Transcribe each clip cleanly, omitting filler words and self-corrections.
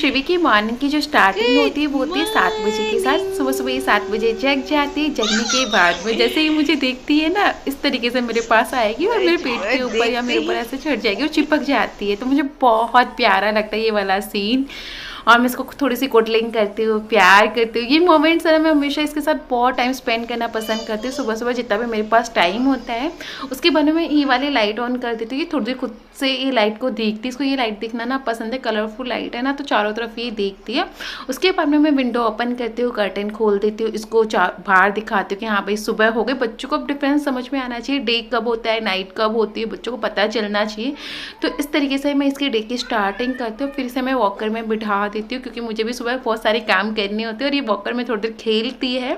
श्रीवी की मॉर्निंग की जो स्टार्टिंग होती है वो होती है 7 बजे के साथ। सुबह सुबह ये 7 बजे जग जाती है। जगने के बाद में जैसे ही मुझे देखती है ना, इस तरीके से मेरे पास आएगी और मेरे पेट के ऊपर या मेरे ऊपर ऐसे चढ़ जाएगी और चिपक जाती है। तो मुझे बहुत प्यारा लगता है ये वाला सीन, और मैं इसको थोड़ी सी कोटलिंग करती हूँ, प्यार करती हूँ। ये मोमेंट्स है ना, मैं हमेशा इसके साथ बहुत टाइम स्पेंड करना पसंद करती हूँ। सुबह सुबह जितना भी मेरे पास टाइम होता है उसके बाद में ये वाली लाइट ऑन कर देती हूँ। ये थोड़ी देर खुद से ये लाइट को देखती है। इसको ये लाइट देखना ना पसंद है, कलरफुल लाइट है ना, तो चारों तरफ ये देखती है। उसके बाद में मैं विंडो ओपन करती हूँ, कर्टन खोल देती हूँ, इसको बाहर दिखाती हूँ कि हाँ भाई सुबह हो गई। बच्चों को डिफरेंस समझ में आना चाहिए, डे कब होता है नाइट कब होती है, बच्चों को पता चलना चाहिए। तो इस तरीके से मैं इसके डे की स्टार्टिंग करती हूँ। फिर से मैं वॉकर में बिठा देती हूँ क्योंकि मुझे भी सुबह बहुत सारे काम करने होते हैं और ये वॉकर में थोड़ी देर खेलती है।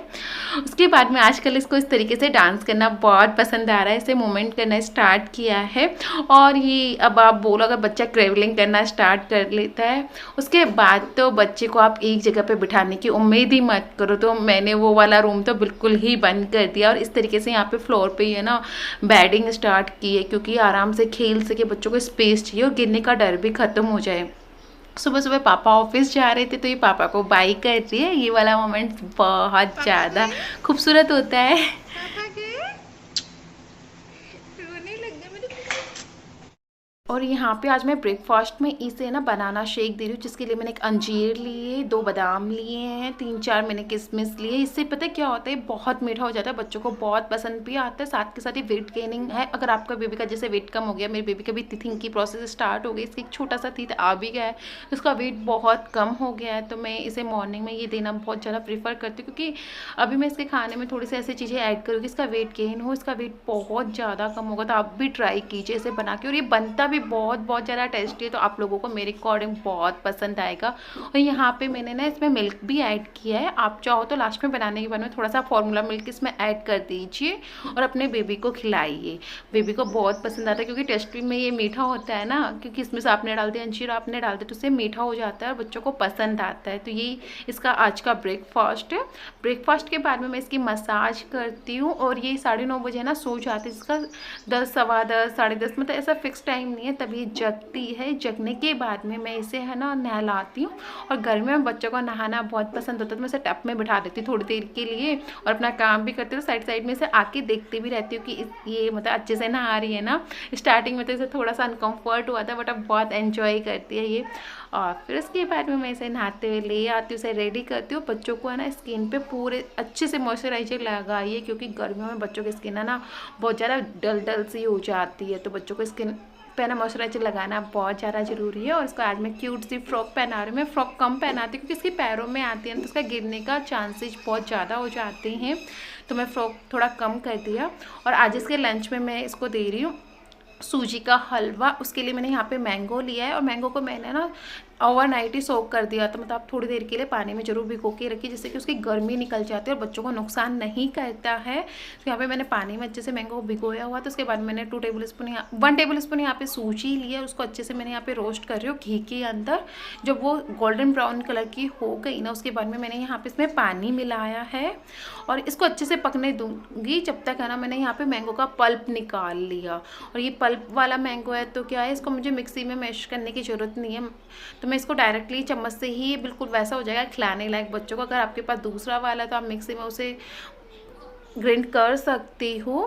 उसके बाद में आजकल इसको इस तरीके से डांस करना बहुत पसंद आ रहा है, इसे मूवमेंट करना स्टार्ट किया है। और ये अब आप बोलो अगर बच्चा ट्रैवलिंग करना स्टार्ट कर लेता है उसके बाद तो बच्चे को आप एक जगह पे बिठाने की उम्मीद ही मत करो। तो मैंने वो वाला रूम तो बिल्कुल ही बंद कर दिया और इस तरीके से यहाँ पे फ्लोर पे ही है ना बेडिंग स्टार्ट की है, क्योंकि आराम से खेल सके, बच्चों को स्पेस चाहिए और गिरने का डर भी खत्म हो जाए। सुबह सुबह पापा ऑफिस जा रहे थे तो ये पापा को बाय कर रही है। ये वाला मोमेंट बहुत ज़्यादा खूबसूरत होता है। और यहाँ पे आज मैं ब्रेकफास्ट में इसे ना बनाना शेक दे रही हूँ, जिसके लिए मैंने एक अंजीर लिए, 2 बादाम लिए हैं, 3-4 मैंने किशमिश लिए। इससे पता है क्या होता है, बहुत मीठा हो जाता है, बच्चों को बहुत पसंद भी आता है। साथ के साथ ये वेट गेनिंग है। अगर आपका बेबी का जैसे वेट कम हो गया, मेरे बेबी का भी टीथिंग की प्रोसेस स्टार्ट हो गई, इसकी एक छोटा सा टीथ आ भी गया है, उसका वेट बहुत कम हो गया है, तो मैं इसे मॉर्निंग में ये देना बहुत ज़्यादा प्रीफर करती हूँ। क्योंकि अभी मैं इसके खाने में थोड़ी सी ऐसी चीज़ें ऐड करूँगी इसका वेट गेन हो, इसका वेट बहुत ज़्यादा कम होगा। तो आप भी ट्राई कीजिए इसे बना के, और ये बनता भी बहुत ज़्यादा टेस्टी है, तो आप लोगों को मेरे अकॉर्डिंग बहुत पसंद आएगा। और यहाँ पे मैंने ना इसमें मिल्क भी ऐड किया है। आप चाहो तो लास्ट में बनाने के बाद में थोड़ा सा फॉर्मूला मिल्क इसमें ऐड कर दीजिए और अपने बेबी को खिलाइए। बेबी को बहुत पसंद आता है क्योंकि टेस्टी में ये मीठा होता है ना, क्योंकि इसमें से आपने डाल दिया, अंजीर आपने डाल दिया, तो उससे मीठा हो जाता है और बच्चों को पसंद आता है। तो ये इसका आज का ब्रेकफास्ट है। ब्रेकफास्ट के बाद में मैं इसकी मसाज करती हूँ और ये 9:30 बजे ना सो जाती है। इसका 10, सवा 10, 10:30 मतलब ऐसा फिक्स टाइम नहीं है, तभी जगती है। जगने के बाद में मैं इसे है ना नहलाती हूँ, और गर्मियों में बच्चों को नहाना बहुत पसंद होता है, तो मैं इसे टब में बिठा देती हूँ थोड़ी देर के लिए और अपना काम भी करती हूँ। साइड साइड में से आके देखती भी रहती हूँ कि ये मतलब अच्छे से नहा रही है ना। स्टार्टिंग में तो इसे थोड़ा सा अनकम्फर्ट हुआ था, बट अब बहुत एंजॉय करती है ये। और फिर उसके बाद में मैं इसे नहाते हुए ले आती हूँ, इसे रेडी करती हूँ। बच्चों को है ना स्किन पे पूरे अच्छे से मॉइस्चराइजर लगाइए, क्योंकि गर्मियों में बच्चों की स्किन है ना बहुत ज़्यादा डल डल सी हो जाती है, तो बच्चों को स्किन पे ना मॉइस्चराइजर लगाना बहुत ज़्यादा ज़रूरी है। और इसको आज मैं क्यूट सी फ्रॉक पहना रही हूँ। मैं फ्रॉक कम पहनाती हूँ क्योंकि इसके पैरों में आती है तो इसका गिरने का चांसेस बहुत ज़्यादा हो जाते हैं, तो मैं फ्रॉक थोड़ा कम कर दिया। और आज इसके लंच में मैं इसको दे रही हूँ सूजी का हलवा। उसके लिए मैंने यहाँ पे मैंगो लिया है और मैंगो को मैंने ना ओवरनाइट ही सोक कर दिया था, मतलब आप थोड़ी देर के लिए पानी में जरूर भिगो के रखिए, जिससे कि उसकी गर्मी निकल जाती है और बच्चों को नुकसान नहीं करता है। तो यहाँ पे मैंने पानी में अच्छे से मैंगो को भिगोया हुआ, तो उसके बाद मैंने 1 टेबल स्पून यहाँ पे सूजी लिया, उसको अच्छे से मैंने यहाँ पे रोस्ट कर रही हूँ घी के अंदर। जब वो गोल्डन ब्राउन कलर की हो गई ना, उसके बाद में मैंने यहाँ पे इसमें पानी मिलाया है और इसको अच्छे से पकने दूंगी जब तक है ना मैंने यहाँ पे मैंगो का पल्प निकाल लिया। और ये पल्प वाला मैंगो है तो क्या है, इसको मुझे मिक्सी में मैश करने की ज़रूरत नहीं है, तो मैं इसको डायरेक्टली चम्मच से ही बिल्कुल वैसा हो जाएगा खिलाने लायक बच्चों को। अगर आपके पास दूसरा वाला है तो आप मिक्सी में उसे ग्राइंड कर सकती हो।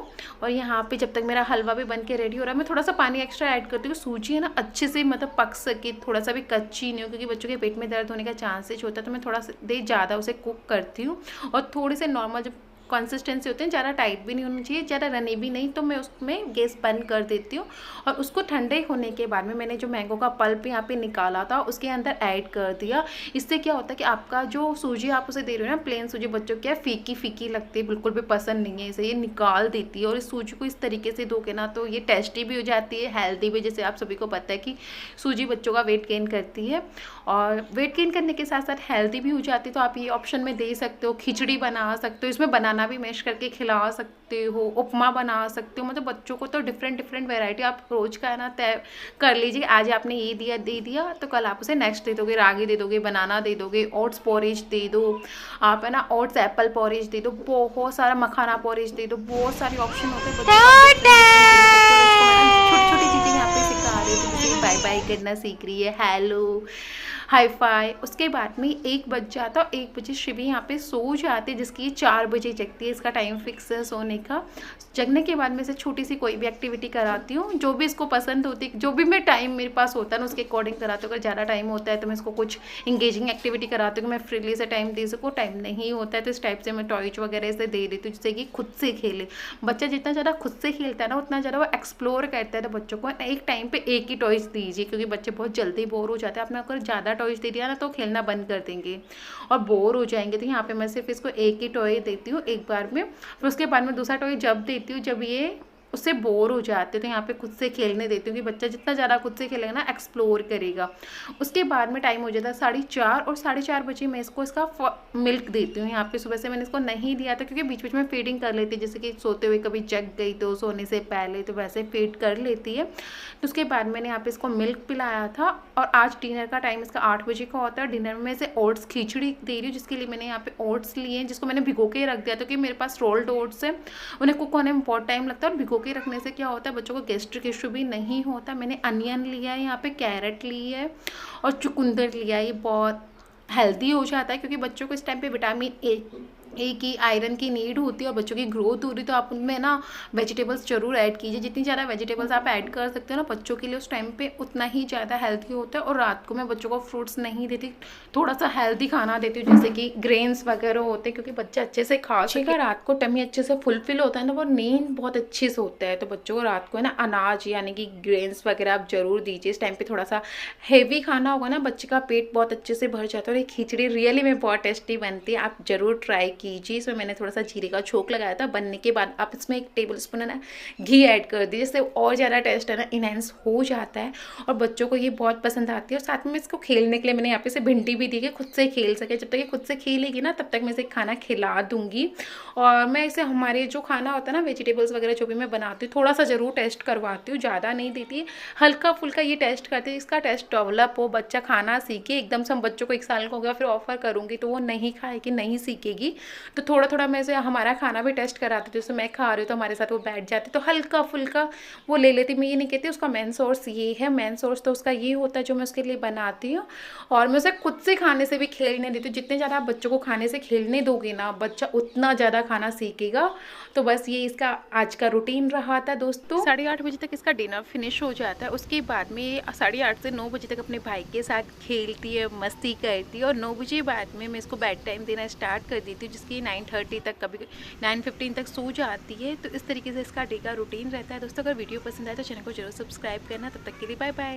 और यहाँ पे जब तक मेरा हलवा भी बन के रेडी हो रहा है, मैं थोड़ा सा पानी एक्स्ट्रा ऐड करती हूँ। सूजी है ना अच्छे से मतलब पक सके, थोड़ा सा भी कच्ची नहीं हो, क्योंकि बच्चों के पेट में दर्द होने का चांसेस होता है, तो मैं थोड़ा सा देर ज़्यादा उसे कुक करती हूँ। और थोड़े से नॉर्मल जब कंसिस्टेंसी होते हैं, ज़्यादा टाइट भी नहीं होनी चाहिए, ज़्यादा रनी भी नहीं, तो मैं उसमें गैस बंद कर देती हूँ। और उसको ठंडे होने के बाद में मैंने जो मैंगो का पल्प यहाँ पे निकाला था उसके अंदर ऐड कर दिया। इससे क्या होता है कि आपका जो सूजी आप उसे दे रहे हो ना, प्लेन सूजी बच्चों क्या फीकी फीकी लगती है, बिल्कुल भी पसंद नहीं है, इसे ये निकाल देती है। और इस सूजी को इस तरीके से धोके ना तो ये टेस्टी भी हो जाती है, हेल्दी भी, जैसे आप सभी को पता है कि सूजी बच्चों का वेट गेन करती है और वेट गेन करने के साथ साथ हेल्दी भी हो जाती है। तो आप ये ऑप्शन में दे सकते हो, खिचड़ी बना सकते हो, इसमें बनाना भी मैश करके खिला सकते हो, उपमा बना सकते हो, मतलब बच्चों को तो डिफरेंट वैरायटी आप रोज का है ना तय कर लीजिए। आज आपने ये दिया दे दिया तो कल आप उसे नेक्स्ट दे दोगे, रागी दे दोगे, बनाना दे दोगे, ओट्स पोरेज दे दो, आप है ना ओट्स एप्पल पोरेज दे दो, बहुत सारा मखाना पोरेज दे दो, बहुत सारे ऑप्शन होते हैं। छोटी छोटी चीज़ें यहाँ पे सिखा रही हूँ, बाय बाय करना सीख रही है, हेलो हाई फाई। उसके बाद में 1 बज जाता और 1 बजे शिवी यहाँ पे सो जाते, जिसकी 4 बजे जगती है। इसका टाइम फिक्स है सोने का। जगने के बाद में से छोटी सी कोई भी एक्टिविटी कराती हूँ, जो भी इसको पसंद होती है, जो भी मैं टाइम मेरे पास होता है ना उसके अकॉर्डिंग कराती हूँ। अगर ज़्यादा टाइम होता है तो मैं इसको कुछ इंगेजिंग एक्टिविटी कराती हूँ कि मैं फ्रीली से टाइम दे सकूँ। टाइम नहीं होता है तो इस टाइप से मैं टॉयज वगैरह से दे देती हूँ, जिससे कि खुद से खेले। बच्चा जितना ज़्यादा खुद से खेलता है ना उतना ज़्यादा वो एक्सप्लोर करता है। तो बच्चों को एक टाइम पे एक ही टॉयज दीजिए, क्योंकि बच्चे बहुत जल्दी बोर हो जाते हैं। आपने अगर ज़्यादा टॉयज दे दिया ना तो खेलना बंद कर देंगे और बोर हो जाएंगे। तो यहाँ पे मैं सिर्फ इसको एक ही टॉय देती हूँ एक बार में। फिर उसके बाद में दूसरा टॉय जब देती हूँ जब ये उससे बोर हो जाते हैं। तो यहाँ पे खुद से खेलने देती हूँ कि बच्चा जितना ज़्यादा खुद से खेलेगा ना एक्सप्लोर करेगा। उसके बाद में टाइम हो जाता है 4:30 और 4:30 बजे मैं इसको इसका मिल्क देती हूँ। यहाँ पे सुबह से मैंने इसको नहीं दिया था क्योंकि बीच बीच में फीडिंग कर लेती है, जैसे कि सोते हुए कभी जग गई तो सोने से पहले तो वैसे फीड कर लेती है। तो उसके बाद मैंने यहाँ पे इसको मिल्क पिलाया था। और आज डिनर का टाइम इसका 8 बजे का होता है। डिनर में से ओट्स खिचड़ी दे रही हूँ, जिसके लिए मैंने यहाँ पे ओट्स लिए हैं, जिसको मैंने भिगो के रख दिया था क्योंकि मेरे पास रोल्ड ओट्स है, उन्हें कुक होने में बहुत टाइम लगता है। और भिगो के रखने से क्या होता है बच्चों को गैस्ट्रिक इशू भी नहीं होता। मैंने अनियन लिया है, यहाँ पे कैरेट ली है और चुकंदर लिया है। ये बहुत हेल्दी हो जाता है क्योंकि बच्चों को इस टाइम पे विटामिन ए की आयरन की नीड होती है और बच्चों की ग्रोथ हो रही। तो आप उनमें ना वेजिटेबल्स जरूर ऐड कीजिए। जितनी ज़्यादा वेजिटेबल्स आप ऐड कर सकते हो ना बच्चों के लिए उस टाइम पे उतना ही ज़्यादा हेल्दी होता है। और रात को मैं बच्चों को फ्रूट्स नहीं देती, थोड़ा सा हेल्दी खाना देती हूँ, जैसे कि ग्रेन्स वगैरह होते हैं, क्योंकि बच्चे अच्छे से खा सके। रात को टमी अच्छे से फुलफिल होता है ना, वो नींद बहुत अच्छे से होता है। तो बच्चों को रात को है ना अनाज यानी कि ग्रेन्स वगैरह आप जरूर दीजिए। इस टाइम पे थोड़ा सा हेवी खाना होगा ना बच्चे का पेट बहुत अच्छे से भर जाता है। और ये खिचड़ी रियली में बहुत टेस्टी बनती है, आप जरूर ट्राई कीजिए। इसमें मैंने थोड़ा सा जीरे का छोंक लगाया था। बनने के बाद आप इसमें 1 टेबल स्पून है ना घी ऐड कर दीजिए, जिससे और ज़्यादा टेस्ट है ना इनहेंस हो जाता है और बच्चों को ये बहुत पसंद आती है। और साथ में इसको खेलने के लिए मैंने यहाँ पे से भिंडी भी दी है, खुद से खेल सके। जब तक ये खुद से खेलेगी ना तब तक मैं इसे खाना खिला दूंगी। और मैं इसे हमारे जो खाना होता है ना वेजिटेबल्स वगैरह जो भी मैं बनाती हूँ थोड़ा सा ज़रूर टेस्ट करवाती हूँ, ज़्यादा नहीं देती, हल्का फुल्का ये टेस्ट करती हूँ। इसका टेस्ट डेवलप हो, बच्चा खाना सीखे। एकदम से हम बच्चों को 1 साल का हो गया फिर ऑफर करूँगी तो वो नहीं खाएगी, नहीं सीखेगी। तो थोड़ा थोड़ा मैं इसे हमारा खाना भी टेस्ट कराती थी। जैसे मैं खा रही हूँ तो हमारे साथ वो बैठ जाती, तो हल्का फुल्का वो ले लेती। मैं ये नहीं कहती उसका मेन सोर्स ये है, मेन सोर्स तो उसका ये होता है जो मैं उसके लिए बनाती हूँ। और मैं उसे खुद से खाने से भी खेलने देती हूँ। जितने ज़्यादा आप बच्चों को खाने से खेलने दोगे ना बच्चा उतना ज़्यादा खाना सीखेगा। तो बस ये इसका आज का रूटीन रहा था दोस्तों। 8:30 बजे तक इसका डिनर फिनिश हो जाता है। उसके बाद में 8:30 से 9 बजे तक अपने भाई के साथ खेलती है, मस्ती करती है। और 9 बजे बाद में मैं इसको बेड टाइम देना स्टार्ट कर देती हूँ, जिसकी 9:30 तक कभी 9:15 तक सो जाती है। तो इस तरीके से इसका डे का रूटीन रहता है दोस्तों। अगर वीडियो पसंद आए तो चैनल को जरूर सब्सक्राइब करना। तब तक के लिए बाय बाय।